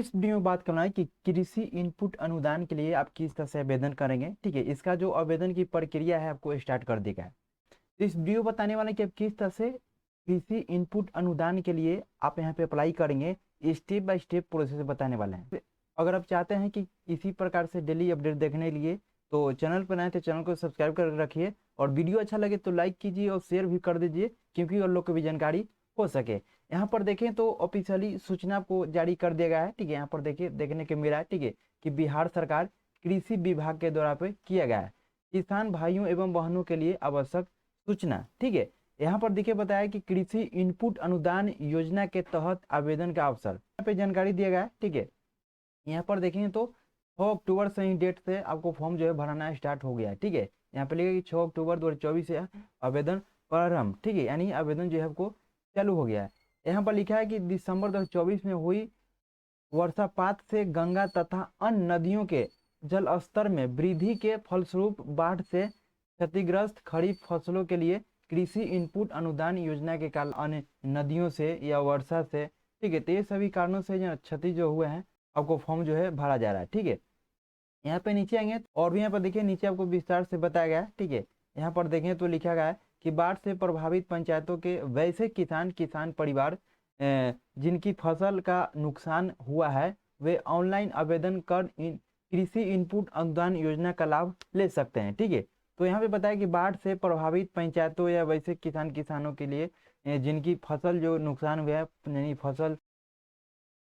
इस वीडियो में बात करना है कि कृषि इनपुट अनुदान के लिए आप किस तरह से आवेदन करेंगे। ठीक है, इसका जो आवेदन की प्रक्रिया है आपको स्टार्ट कर देगा। तो इस वीडियो बताने वाला है कि आप किस तरह से कृषि इनपुट अनुदान के लिए आप यहाँ पे अप्लाई करेंगे, स्टेप बाय स्टेप प्रोसेस बताने वाले हैं। अगर आप चाहते हैं कि इसी प्रकार से डेली अपडेट देखने के लिए तो चैनल पर आए तो चैनल को सब्सक्राइब कर रखिए, और वीडियो अच्छा लगे तो लाइक कीजिए और शेयर भी कर दीजिए, क्योंकि और लोग को भी जानकारी हो सके। यहाँ पर देखें तो ऑफिशियली सूचना आपको जारी कर दिया गया है। ठीक है, यहाँ पर देखिए देखने के मिला है, ठीक है, कि बिहार सरकार कृषि विभाग के द्वारा पे किया गया है किसान भाइयों एवं बहनों के लिए आवश्यक सूचना। ठीक है, यहाँ पर देखिए बताया कि कृषि इनपुट अनुदान योजना के तहत आवेदन का अवसर यहाँ पे जानकारी दिया गया है। ठीक है, यहाँ पर देखेंगे तो 6 अक्टूबर से ही डेट से आपको फॉर्म जो है भरना स्टार्ट हो गया है। ठीक है, यहाँ पे लिखा कि 6 अक्टूबर 2024 से आवेदन प्रारंभ। ठीक है, यानी आवेदन जो है आपको चालू हो गया है। यहाँ पर लिखा है कि दिसंबर 2024 में हुई वर्षापात से गंगा तथा अन्य नदियों के जल स्तर में वृद्धि के फलस्वरूप बाढ़ से क्षतिग्रस्त खरीफ फसलों के लिए कृषि इनपुट अनुदान योजना के कारण अन्य नदियों से या वर्षा से, ठीक है, तो ये सभी कारणों से जो क्षति जो हुए हैं आपको फॉर्म जो है भरा जा रहा है। ठीक है, यहाँ पे नीचे आएंगे और भी यहाँ पर देखिए नीचे आपको विस्तार से बताया गया है। ठीक है, यहाँ पर देखें तो लिखा गया है कि बाढ़ से प्रभावित पंचायतों के वैसे किसान परिवार जिनकी फसल का नुकसान हुआ है वे ऑनलाइन आवेदन कर कृषि इनपुट अनुदान योजना का लाभ ले सकते हैं। ठीक है, तो यहाँ पे बताया कि बाढ़ से प्रभावित पंचायतों या वैसे किसानों के लिए जिनकी फसल जो नुकसान हुआ है, यानी फसल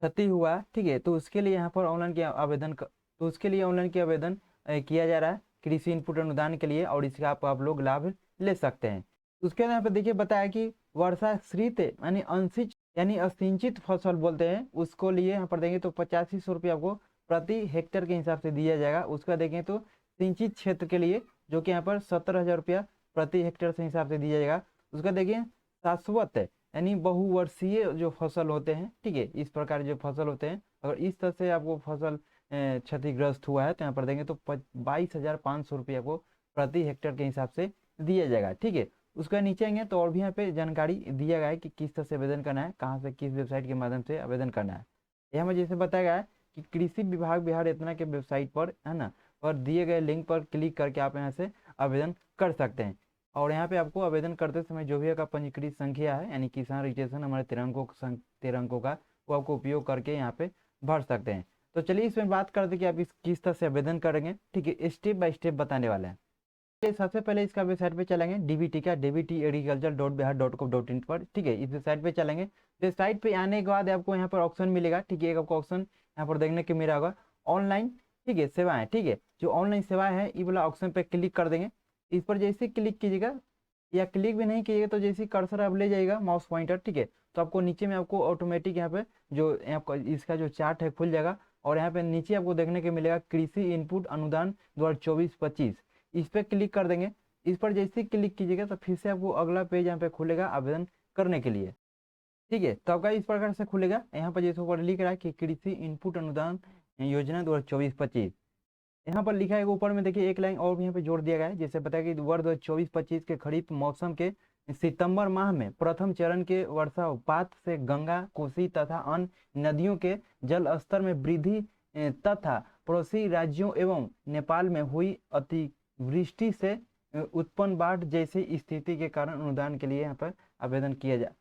क्षति हुआ है, ठीक है, तो उसके लिए यहाँ पर ऑनलाइन के आवेदन तो उसके लिए ऑनलाइन के आवेदन किया जा रहा है कृषि इनपुट अनुदान के लिए, और इसका आप लोग लाभ ले सकते हैं। उसके बाद यहाँ पे देखिए बताया कि वर्षाश्रित यानी अंशित यानी असिंचित फसल बोलते हैं, उसको लिए यहाँ पर देंगे तो 8500 रुपये आपको प्रति हेक्टेयर के हिसाब से दिया जाएगा। उसका देखें तो सिंचित क्षेत्र के लिए जो कि यहाँ पर 17,000 रुपया प्रति हेक्टेयर से हिसाब से दिया जाएगा। उसका देखिए शाश्वत यानी बहुवर्षीय जो फसल होते हैं, ठीक है, इस प्रकार जो फसल होते हैं, अगर इस तरह से आपको फसल क्षतिग्रस्त हुआ है तो यहाँ पर देंगे तो 22,500 रुपये आपको प्रति हेक्टेयर के हिसाब से दिया जाएगा। ठीक है, उसका नीचे आएंगे तो और भी यहाँ पे जानकारी दिया गया है कि किस तरह से आवेदन करना है, कहाँ से किस वेबसाइट के माध्यम से आवेदन करना है। यहाँ में जैसे बताया गया है कि कृषि विभाग बिहार इतना के वेबसाइट पर है ना, और दिए गए लिंक पर क्लिक करके आप यहाँ से आवेदन कर सकते हैं। और यहाँ पे आपको आवेदन करते समय जो भी आपका पंजीकृत संख्या है यानी किसान रजिस्ट्रेशन हमारे 13 अंकों का, वो आपको उपयोग करके यहाँ पे भर सकते हैं। तो चलिए इसमें बात करते हैं कि आप इस किस तरह से आवेदन करेंगे। ठीक है, स्टेप बाय स्टेप बताने वाले हैं। सबसे पहले इसका वेबसाइट पे चलेंगे डीबीटी का dbtagriculture.bihar.gov.in पर। ठीक है, इस वेबसाइट पे चलेंगे। वेबसाइट पे आने के बाद आपको यहाँ पर ऑप्शन मिलेगा। ठीक है, एक आपको ऑप्शन यहाँ पर देखने के मिला होगा ऑनलाइन, ठीक है, सेवाएं। ठीक है, जो ऑनलाइन सेवाएं है ये वाला ऑप्शन पे क्लिक कर देंगे। इस पर जैसे क्लिक कीजिएगा या क्लिक भी नहीं कीजिएगा तो जैसे कर्सर आप ले जाएगा माउस पॉइंटर, ठीक है, तो आपको नीचे में आपको ऑटोमेटिक यहाँ पे जो आपका इसका जो चार्ट है खुल जाएगा, और यहाँ पे नीचे आपको देखने के मिलेगा कृषि इनपुट अनुदान 2024-25, इस पर क्लिक कर देंगे। इस पर जैसे क्लिक कीजिएगा तो फिर से आपको अगला पेज यहाँ पे खुलेगा आवेदन करने के लिए। ठीक है, तो आपका इस प्रकार से खुलेगा। यहाँ पर जैसे ऊपर लिख रहा है कि कृषि इनपुट अनुदान योजना 2024-25, यहाँ पर लिखा है ऊपर में देखिए एक लाइन और भी यहाँ पे जोड़ दिया गया है। जैसे बताया कि वर्ष 2024-25 के खरीफ मौसम के सितंबर माह में प्रथम चरण के वर्षापात से गंगा, कोसी तथा अन्य नदियों के जल स्तर में वृद्धि तथा पड़ोसी राज्यों एवं नेपाल में हुई अतिवृष्टि से उत्पन्न बाढ़ जैसी स्थिति के कारण अनुदान के लिए यहाँ पर आवेदन किया जा।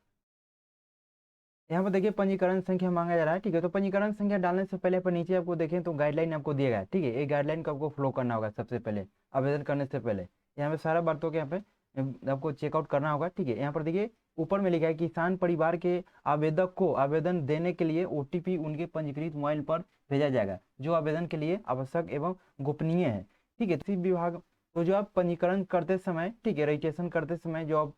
यहाँ पर देखिए पंजीकरण संख्या मांगा जा रहा है। ठीक है, तो पंजीकरण संख्या डालने से पहले पर नीचे आपको देखें तो गाइडलाइन आपको दिया गया है। ठीक है, ये गाइडलाइन को आपको फॉलो करना होगा सबसे पहले आवेदन करने से पहले। यहाँ पे सारा बातों के यहाँ पे आपको चेकआउट करना होगा। ठीक है, यहाँ पर देखिए ऊपर में लिखा है किसान परिवार के आवेदक को आवेदन देने के लिए OTP उनके पंजीकृत मोबाइल पर भेजा जाएगा, जो आवेदन के लिए आवश्यक एवं गोपनीय है। ठीक है, कृषि विभाग तो जो आप पंजीकरण करते समय, ठीक है, रजिस्ट्रेशन करते समय जो आप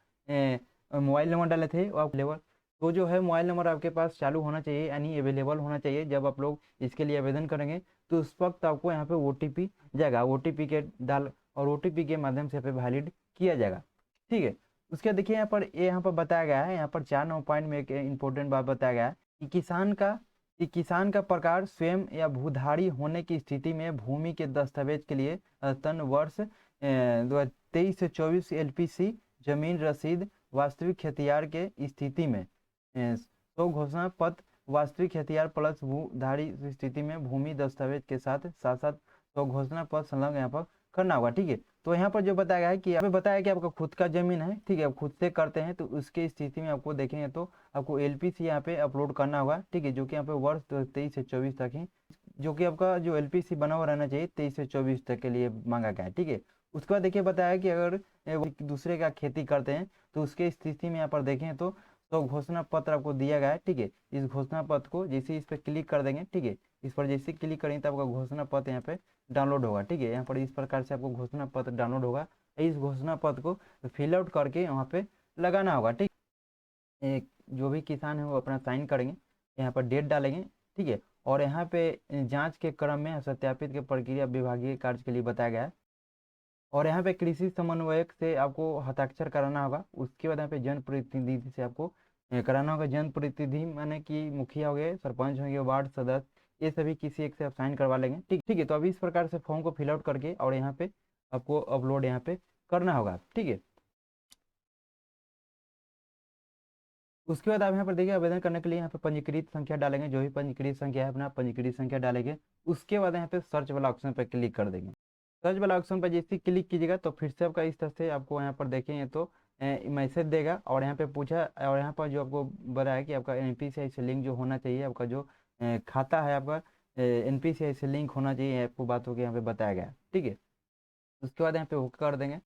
मोबाइल नंबर डाले थे वो आप लेवल तो जो है मोबाइल नंबर आपके पास चालू होना चाहिए, यानी अवेलेबल होना चाहिए। जब आप लोग इसके लिए आवेदन करेंगे तो उस वक्त आपको यहाँ पे OTP जाएगा, OTP के डाल और OTP के माध्यम से पे वैलिड किया जाएगा। ठीक है, उसके देखिए यहाँ पर बताया गया है, यहाँ पर 4 पॉइंट में एक इंपॉर्टेंट बात बताया गया है कि किसान का प्रकार स्वयं या भूधारी होने की स्थिति में भूमि के दस्तावेज के लिए तन वर्ष 2023 से 24 LPC जमीन रसीद वास्तविक खेतियार के स्थिति में 100 घोषणा पत्र वास्तविक हथियार प्लस भूधारी स्थिति में भूमि दस्तावेज के साथ साथ साथ तो घोषणा पत्र संलग्न यहाँ पर करना होगा। ठीक है, तो यहाँ पर जो बताया गया है कि यहाँ पे बताया कि आपका खुद का जमीन है, ठीक है, आप खुद से करते हैं तो उसकी स्थिति में आपको देखेंगे तो आपको एलपीसी यहाँ पे अपलोड करना होगा। ठीक है, जो कि यहाँ पे वर्ष 23 से 24 तक ही, जो कि आपका जो एलपीसी बना हुआ रहना चाहिए 23 से 24 तक के लिए मांगा गया है। ठीक है, उसके बाद देखिए बताया कि अगर वो दूसरे का खेती करते हैं तो उसके स्थिति में यहाँ पर देखें तो घोषणा पत्र आपको दिया गया है। ठीक है, इस घोषणा पत्र को जैसे इस पर क्लिक कर देंगे, ठीक है, इस पर जैसे क्लिक करेंगे तो आपका घोषणा पत्र यहाँ पे डाउनलोड होगा। ठीक है, यहाँ पर इस प्रकार से आपको घोषणा पत्र डाउनलोड होगा। इस घोषणा पत्र को फिल आउट करके वहाँ पे लगाना होगा। ठीक, जो भी किसान है वो अपना साइन करेंगे, यहाँ पर डेट डालेंगे। ठीक है, और यहाँ पे जांच के क्रम में सत्यापित के प्रक्रिया विभागीय कार्य के लिए बताया गया है। और यहाँ पे कृषि समन्वयक से आपको हस्ताक्षर कराना होगा। उसके बाद यहाँ पे जनप्रतिनिधि से आपको कराना होगा। जनप्रतिनिधि माने कि मुखिया हो गए, सरपंच हो गए, वार्ड सदस्य, ये सभी किसी एक से आप साइन करवा लेंगे। ठीक ठीक है, तो अभी इस प्रकार से फॉर्म को फिल आउट करके और यहाँ पे आपको अपलोड यहाँ पे करना होगा। ठीक है, उसके बाद आप यहाँ पर देखिए आवेदन करने के लिए यहाँ पे पंजीकृत संख्या डालेंगे, जो भी पंजीकृत संख्या है अपना पंजीकृत संख्या डालेंगे। उसके बाद यहाँ पे सर्च वाला ऑप्शन पर क्लिक कर देंगे। सर्च वाला ऑप्शन पर जैसे क्लिक कीजिएगा तो फिर से आपका इस तरह से आपको यहाँ पर देखेंगे तो मैसेज देगा और यहाँ पे पूछा, और यहाँ पर जो आपको बताया कि आपका एनपीसीआई से लिंक जो होना चाहिए, आपका जो खाता है आपका एनपीसीआई से लिंक होना चाहिए, आपको बातों के यहाँ पे बताया गया है। ठीक है, उसके बाद यहाँ पे होकर कर देंगे।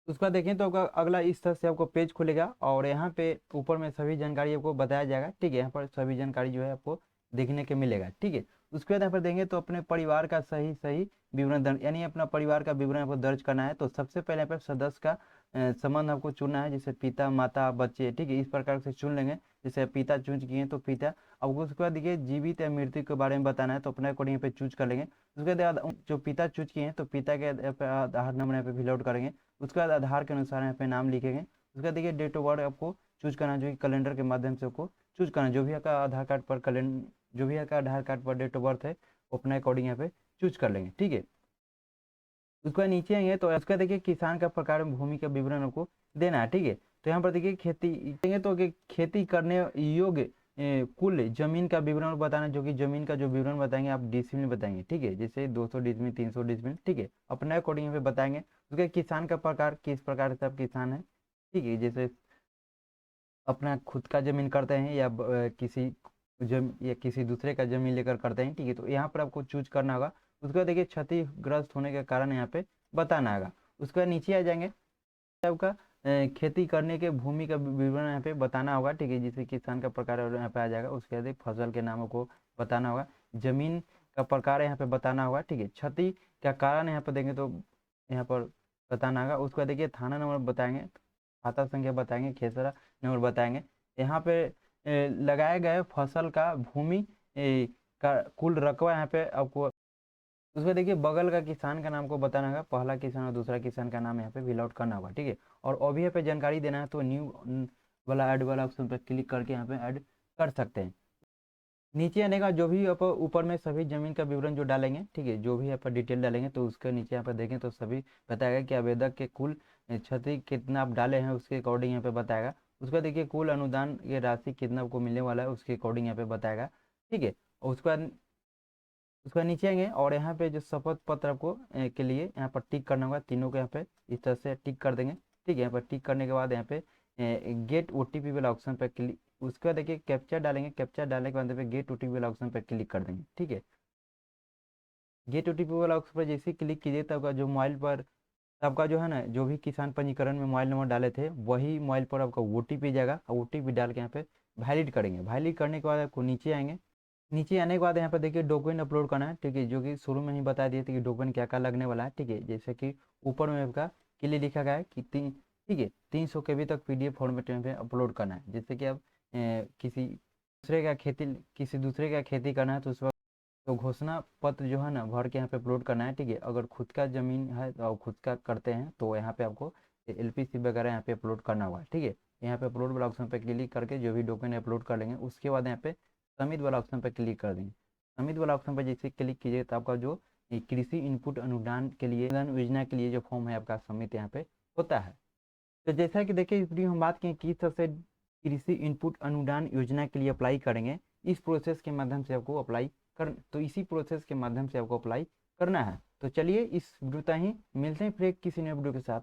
उसके बाद देखें तो आपका अगला इस तरह से आपको पेज खुलेगा और यहाँ पे ऊपर में सभी जानकारी आपको बताया जाएगा। ठीक है, यहाँ पर सभी जानकारी जो है आपको देखने के मिलेगा। ठीक है, उसके बाद यहाँ पर देंगे तो अपने परिवार का सही सही विवरण दर्ज, यानी अपना परिवार का विवरण आपको दर्ज करना है। तो सबसे पहले यहाँ पर सदस्य का संबंध आपको चुनना है, जैसे पिता माता बच्चे। ठीक है, इस प्रकार से चुन लेंगे। जैसे पिता चूज किए तो पिता। अब उसके बाद देखिए जीवित या मृत्यु के बारे में बताना है तो अपने अकॉर्डिंग यहाँ पे चूज कर लेंगे। उसके बाद जो पिता चूज किए हैं तो पिता के आधार नंबर यहाँ पे फिल आउट करेंगे। उसके बाद आधार के अनुसार यहाँ पे नाम लिखेंगे। उसके बाद देखिए डेट ऑफ बर्थ आपको चूज करना है, जो कि कैलेंडर के माध्यम से आपको चूज करना है। जो भी आपका आधार कार्ड पर जो भी आपका आधार कार्ड पर डेट ऑफ बर्थ है वो अपने अकॉर्डिंग यहाँ पे चूज कर लेंगे। ठीक है, उसके बाद नीचे आएंगे तो उसका देखिए किसान का प्रकार भूमि का विवरण आपको देना है। ठीक है, तो यहाँ पर देखिए खेती देंगे तो खेती करने योग्य कुल जमीन का विवरण बताना, जो कि जमीन का जो विवरण बताएंगे आप डिसमिल में बताएंगे। ठीक है, जैसे 200 डिसमिल 300 डिसमिल। ठीक है, अपने अकॉर्डिंग यहाँ पे बताएंगे। उसके किसान का प्रकार किस प्रकार से आप किसान है। ठीक है, जैसे अपना खुद का जमीन करते हैं या किसी दूसरे का जमीन लेकर करते हैं। ठीक है, तो यहाँ पर आपको चूज करना होगा। उसके बाद देखिए क्षतिग्रस्त होने के कारण यहाँ पे बताना होगा। उसके बाद नीचे आ जाएंगे, आपका खेती करने के भूमि का विवरण यहाँ पे बताना होगा। ठीक है, जैसे किसान का प्रकार और यहाँ पे आ जाएगा। उसके बाद फसल के नामों को बताना होगा, जमीन का प्रकार यहाँ पे बताना होगा। ठीक है, क्षति का कारण यहाँ पे देंगे तो यहाँ पर बताना होगा। उसके बाद देखिए थाना नंबर बताएंगे, खाता संख्या बताएंगे, खेसरा नंबर बताएंगे। यहाँ पे लगाए गए फसल का भूमि का कुल रकबा यहाँ पे आपको। उसमें देखिए बगल का किसान का नाम को बताना होगा, पहला किसान और दूसरा किसान का नाम यहाँ पे फिल आउट करना होगा। ठीक है, और अभी यहाँ पे जानकारी देना है तो न्यू वाला ऐड वाला ऑप्शन पर क्लिक करके यहाँ पे ऐड कर सकते हैं। नीचे आने का जो भी आप ऊपर में सभी जमीन का विवरण जो डालेंगे, ठीक है, जो भी आप डिटेल डालेंगे तो उसके नीचे यहाँ पर देखें तो सभी बताएगा कि आवेदक के कुल क्षति कितना आप डाले हैं उसके अकॉर्डिंग यहाँ पे बताएगा। उसका देखिए कुल अनुदान ये राशि कितना आपको मिलने वाला है उसके अकॉर्डिंग यहाँ पे बताएगा। ठीक है, और उसका नीचे आएंगे और यहाँ पे जो शपथ पत्र आपको के लिए यहाँ पर टिक करना होगा। तीनों को यहाँ पे इस तरह से टिक कर देंगे। ठीक है, यहाँ पर टिक करने के बाद यहाँ पे गेट ओटीपी वाला ऑप्शन पर क्लिक, उसके बाद देखिए कैप्चा डालेंगे। कैप्चा डालने के बाद यहाँ पे गेट ओटीपी वाला ऑप्शन पर क्लिक कर देंगे। ठीक है, गेट ओटीपी वाला ऑप्शन पर जैसे क्लिक कीजिए तब आपका जो मोबाइल पर आपका जो है ना, जो भी किसान पंजीकरण में मोबाइल नंबर डाले थे वही मोबाइल पर आपका ओटीपी जाएगा और ओटीपी डाल के यहाँ पे वैलिड करेंगे। वैलिड करने के बाद आपको नीचे आएंगे। नीचे आने के बाद यहाँ पर देखिए डॉक्यूमेंट अपलोड करना है। ठीक है, जो कि शुरू में ही बता दिए थे कि डॉक्यूमेंट क्या क्या लगने वाला है। ठीक है, जैसे कि ऊपर में आपका क्लियर लिखा गया है कि ठीक है 300 KB तक पीडीएफ फॉर्मेट में अपलोड करना है। जैसे कि आप किसी दूसरे का खेती करना है तो उस वक्त तो घोषणा पत्र जो है ना भर के यहाँ पे अपलोड करना है। ठीक है, अगर खुद का जमीन है और खुद का करते हैं तो यहाँ पे आपको एलपीसी वगैरह यहाँ पे अपलोड करना होगा। ठीक है, यहाँ पे अपलोड वाला ऑप्शन पे क्लिक करके जो भी डॉक्यूमेंट अपलोड कर लेंगे उसके बाद यहाँ पे सबमिट वाला ऑप्शन पे क्लिक कर देंगे। सबमिट वाला ऑप्शन पर जैसे क्लिक कीजिए तो आपका जो कृषि इनपुट अनुदान के लिए योजना के लिए जो फॉर्म है आपका सबमिट यहाँ पे होता है। तो जैसा कि देखिए इस वीडियो में हम बात किए किस तरह से कृषि इनपुट अनुदान योजना के लिए अप्लाई करेंगे। इस प्रोसेस के माध्यम से आपको अप्लाई कर, तो इसी प्रोसेस के माध्यम से आपको अप्लाई करना है। तो चलिए इस वीडियो तक ही मिलते हैं फिर किसी नए वीडियो के साथ।